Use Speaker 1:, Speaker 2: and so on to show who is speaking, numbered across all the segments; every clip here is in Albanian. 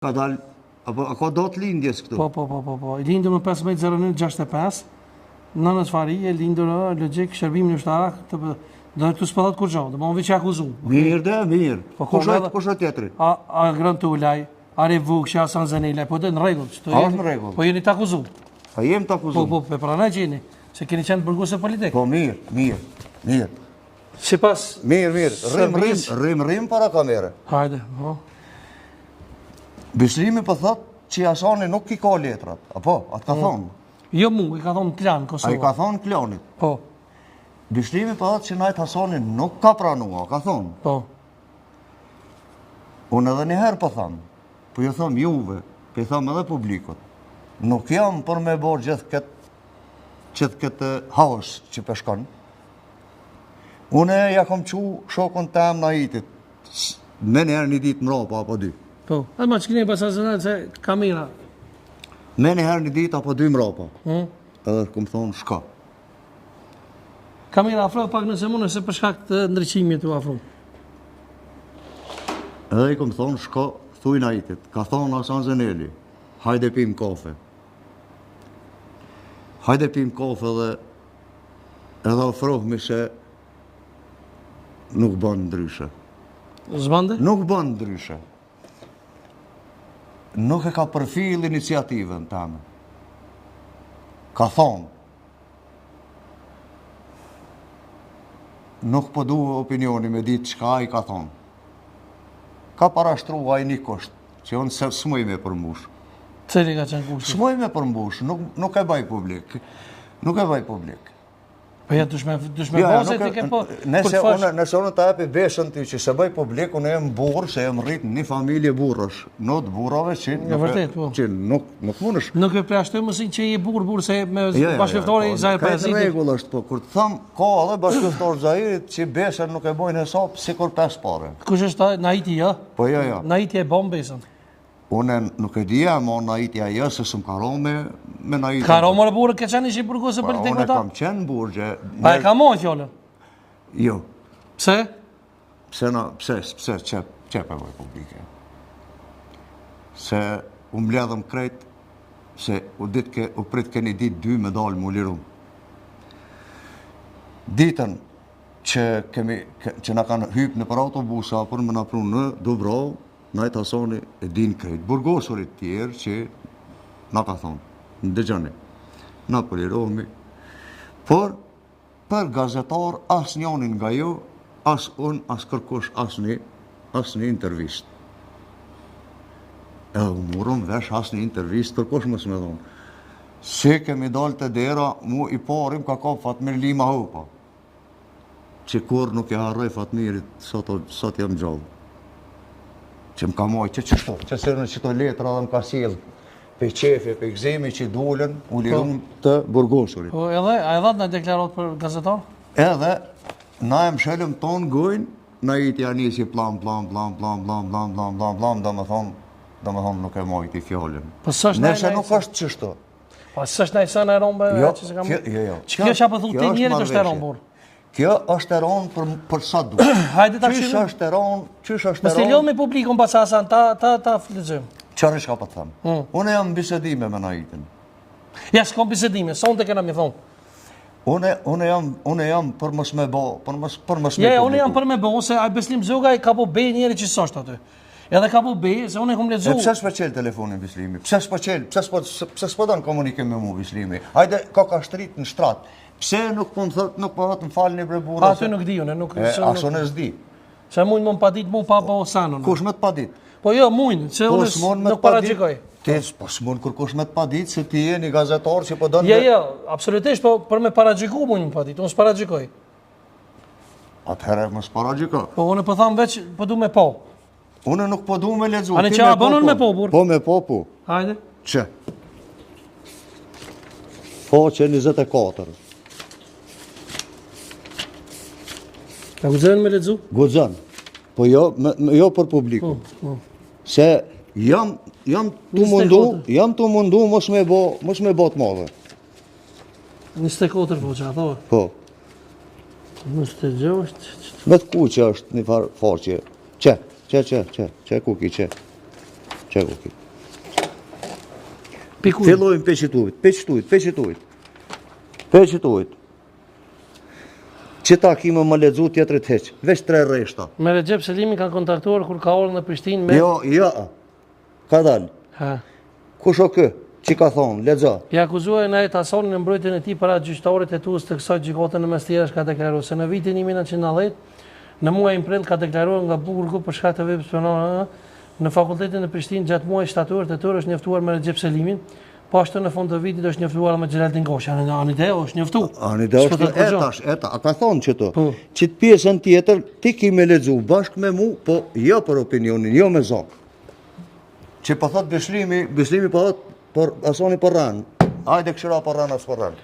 Speaker 1: Ka dalë, apo ka datë lindjes këtu?
Speaker 2: Po. Lindur në 15/09/65, nënës Fari e lindur në logjik shërbimin ushtarak të do të s'po kur gjao, do më veç akuzum.
Speaker 1: Mirë. Kush është tjetri?
Speaker 2: A Grand Tulaj, a Revuk, Hasan Zanela, po në rregull.
Speaker 1: Në rregull.
Speaker 2: Po jeni të akuzum.
Speaker 1: Po jem të akuzum.
Speaker 2: Po, pranaj gjeni, se keni qenë burgosë politik.
Speaker 1: Po mirë.
Speaker 2: Sipas
Speaker 1: Rrim para kamere.
Speaker 2: Hajde, po.
Speaker 1: Bislimi po thot që Hasani nuk i ka letrat, apo? Atë ka thonë.
Speaker 2: Jo mu, i ka thonë Klan, Kosova.
Speaker 1: A i ka thonë Klanit.
Speaker 2: Po.
Speaker 1: Bislimi po thot që Najt Hasani nuk ka pranua, ka thonë.
Speaker 2: Po.
Speaker 1: Unë edhe njëherë po thamë, po ju thëmë juve, po ju thëmë edhe publikut, nuk jam për me bërë gjithë këtë haos që përshkon. Unë ja kom qu shokun tem në itit, me njëherë një ditë mrapa apo dy.
Speaker 2: Po, edhe ma që kine pasazënat se kamera.
Speaker 1: Me njëherë një ditë apo dy mrapa. Edhe këmë thonë shka.
Speaker 2: Kamera afro pak nëse mund nëse për shkak të ndryqimit të afro.
Speaker 1: Edhe i këmë thonë shka, thuj në itit. Ka thonë Hasan Zaneli, hajde pim kafe. Hajde pim kafe dhe edhe ofrohmi se nuk banë ndryshe.
Speaker 2: Zbande?
Speaker 1: Nuk banë ndryshe. Nuk e ka përfil iniciativën tëme. Ka thonë, nuk po du opinioni me ditë qka i ka thonë. Ka parashtrua i një kusht, që unë se s'moj me përmbush.
Speaker 2: Cili ka qenë kushti?
Speaker 1: S'moj me përmbush, nuk e baj publik.
Speaker 2: Po ja, dush me boze ti ke po...
Speaker 1: Nëse unë të epi beshën ti që se bëj publik, unë e më burë, se e më rritë një familje burësh. Në të burave që nuk mundësh.
Speaker 2: Nuk e preashtu mësin që i burë, se me bashkëftore i Zahir Parazitit.
Speaker 1: Ka regull është po, kur të thamë, ka edhe bashkëftore Zahirit që beshën nuk e bojnë hesap, si kur 5 pare.
Speaker 2: Kush është Naiti, ja?
Speaker 1: Po, ja.
Speaker 2: Naiti e bom besën.
Speaker 1: Unë nuk e dhja, ma Naiti ajo, se së më karo me Naiti.
Speaker 2: Karo më burë, ke qenë ishi burgosë politik me ta?
Speaker 1: Unë e kam qenë burgje.
Speaker 2: Pa e ka mojë fjollën?
Speaker 1: Jo.
Speaker 2: Pse?
Speaker 1: Pse qepe voj publike. Se u mbledhëm krejt, se u prit keni dit 2 me dalë më lirum. Ditën që na kanë hypë në për autobusa, për më napru në Dubrov, Najt Hasani e din krejt. Burgosurit tjerë që na ka thonë, në dëgjani, na pëlirohemi, por për gazetar as njonin nga jo, as unë, as kërkush, as një intervist. Edhe u murëm vesh as një intervist, kërkush mësë me thonë. Se kemi dalë të dera, mu i parim ka Fatmir Lima Hopa, që kur nuk e harroj Fatmirit, sot jam gjallë. Që më ka mojë, që sërën që të letra dhe më ka sjellë pe qefi, pe gzemi që dullën, u lirun të burgosurit.
Speaker 2: Po edhe, a edhe në deklarat për gazetar?
Speaker 1: Edhe, na e më shëllëm tonë gojnë, na i t'ja njësi plan, do me thonë nuk e mojë t'i fjallën. Nëse nuk është qështu.
Speaker 2: Po së është najsa në eronë që se ka mojë? Që kjo që apë thu ti njerit është eronë burë?
Speaker 1: Kjo është eronë për sa du.
Speaker 2: Hajde ta këshimë.
Speaker 1: Qysh është eronë?
Speaker 2: Mës të ljohë me publikun pas asan, ta flizëm.
Speaker 1: Qërë shka për të thëmë? Unë jam bisedime me Naitin.
Speaker 2: Ja, s'kom bisedime, sa unë të kena mi thonë.
Speaker 1: Unë jam për mës me bo, për mës me publiku.
Speaker 2: Ja, unë jam për me bo, se Beslim Zoga ka po bej njeri që sështë aty. Edhe ka po bej, se unë e kom lezu.
Speaker 1: E pëse s'po qelë telefonin Bislimi? Pëse s'po donë komunikim me mu Bislimi? Hajde, ka shtrit në shtratë. Pse nuk po më thot, nuk po thot më falë një brebura?
Speaker 2: Aty nuk di unë, nuk...
Speaker 1: Aso në zdi.
Speaker 2: Se mujnë më më padit mu pa po sanën.
Speaker 1: Kush me të padit?
Speaker 2: Po jo, mujnë, se unë nuk paragjikoj.
Speaker 1: Po s'mon kur kush me të padit, se ti je një gazetar që po donë...
Speaker 2: Jo, absolutisht, po për me paragjiku mujnë më padit, unë s'paragjikoj.
Speaker 1: Atëherë më s'paragjikoj.
Speaker 2: Po unë po thamë veç, po du me po.
Speaker 1: Unë nuk po du me lezu.
Speaker 2: Ane që a bënën me po, burë?
Speaker 1: Po me po, po.
Speaker 2: Hajde.
Speaker 1: Që? Po që 24.
Speaker 2: A gudzën me ledzu?
Speaker 1: Gudzën, po jo për publiku. Se jam të mundu mos me bo të madhe.
Speaker 2: 24 po që a thove?
Speaker 1: Po.
Speaker 2: 26...
Speaker 1: Me të ku që është një farqje. Që ku ki që? Çeko ki.
Speaker 2: Pikuj.
Speaker 1: Fillojmë peqit ujit. Që ta kime më lexu tjetrit heq, veç 3 rreshta.
Speaker 2: Me Recep Selimi kanë kontaktuar kur ka orën në Prishtinë me...
Speaker 1: Jo, ka dalë.
Speaker 2: Ha.
Speaker 1: Kush o kë, që ka thonë, lexo.
Speaker 2: Ja akuzuar Nait Hasonin në mbrojtjen e tij para gjyqtarit hetues të kësaj gjykate në mes tjerësh ka deklaruar se në vitin 1990 në muajin prill ka deklaruar nga burgu për shkak të veprës penale në fakultetin e Prishtinë gjatë muajit shtator tetor është njoftuar me Recep Selimin. Po ashtu në fund të vitit është njoftuar me Xheladin Goshi. Anideu është njoftu.
Speaker 1: Anideu është eta, a ka thonë që të. Që të pjesën tjetër ti ki me lexu bashkë me mu, po jo për opinionin, jo me zok. Që po thot Beslimi po thot por Hasoni po ran. Hajde këshira po ran as po ran.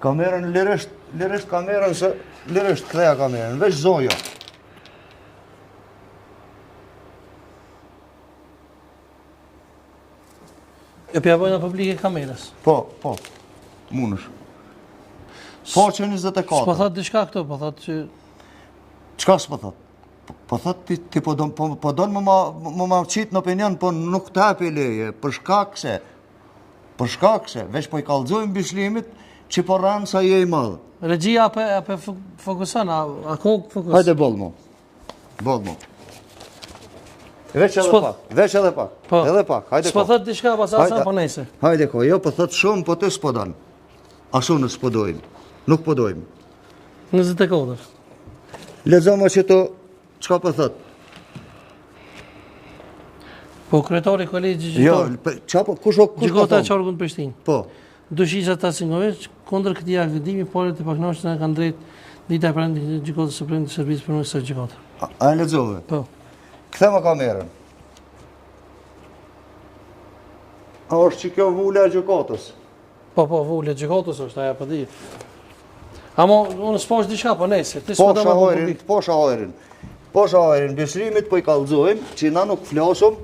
Speaker 1: Kamerën lirisht kamerën se lirisht ktheja kamerën, veç zojo.
Speaker 2: E pjavojnë në publike kamerës.
Speaker 1: Po, munësh. Po që 24.
Speaker 2: S'po thot diçka këto, po thot që...
Speaker 1: Çka s'po thot? Po thot ti po don më ma qitë në opinion, po nuk të hapi leje, për shkak se, veç po i kallëzojmë Bislimit, që po ranë sa je i madhë.
Speaker 2: Regjia ape fokuson, a kohë fokus?
Speaker 1: Hajde boll mo. Veç edhe pak, hajde ko.
Speaker 2: S'po thot diçka pas asa, po nejse.
Speaker 1: Hajde ko, jo po thot shumë, po të s'po danë. Asu në s'po dojmë, nuk po dojmë.
Speaker 2: 24.
Speaker 1: Lexo më që to, çka po thot?
Speaker 2: Po kryetori i kolegjit gjykata e Qorgut në Prishtinë.
Speaker 1: Po.
Speaker 2: Dushisha Tasingovic, kundër këtij akreditimi, polët e pakënaqshme kanë drejt dita e pranë gjykatës së Supreme të Shërbimit për kësaj gjykate.
Speaker 1: A e lexove?
Speaker 2: Po.
Speaker 1: Kthema kamerën. A është që kjo vula e gjykatës?
Speaker 2: Po, vula e gjykatës është, aja po di. Amo, unë s'posh diçka, po nejse.
Speaker 1: Po shahorin, Beslimit po i kallëzojmë që na nuk flasëm.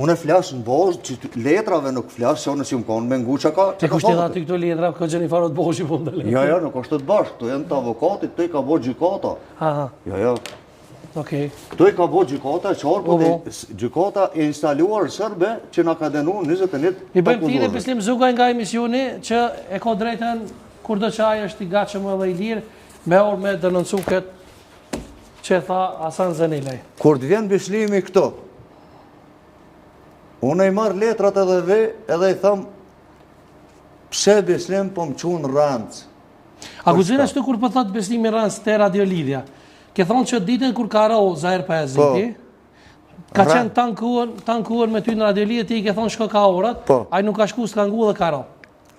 Speaker 1: Unë e flasë në bozë, që letrave nuk flasë, që unë si më konë me ngu që ka...
Speaker 2: Të kushti dha ty këto letra, ka gjeni farot boshi po më dhe letra.
Speaker 1: Jo, nuk është të bashkë, të jenë të avokatit, të i ka bo gjykata. Jo.
Speaker 2: Okej.
Speaker 1: Të i ka bo gjykata, gjykata e instaluar sërbe që nga ka denu 21
Speaker 2: I bëjmë tire Beslim Zugaj nga emisioni që e ka drejten kur do që aja është i gatshëm edhe i lirë, me orë me dënëncu këtë që tha Hasan Zenilaj.
Speaker 1: Kur të vjen Beslimi këto, unë i marrë letrat edhe i thëmë pse Beslim po më qunë rëndës.
Speaker 2: Akuzina shtu kur për thot Beslimi rëndës të Radio Lidhja, ke thonë që ditën kur ka rohë Zahir Pajaziti, ka qenë tankuar me ty në Radio Lidhja, ti i ke thonë shko ka orat, a i nuk ka shku s'ka ngu dhe ka rohë.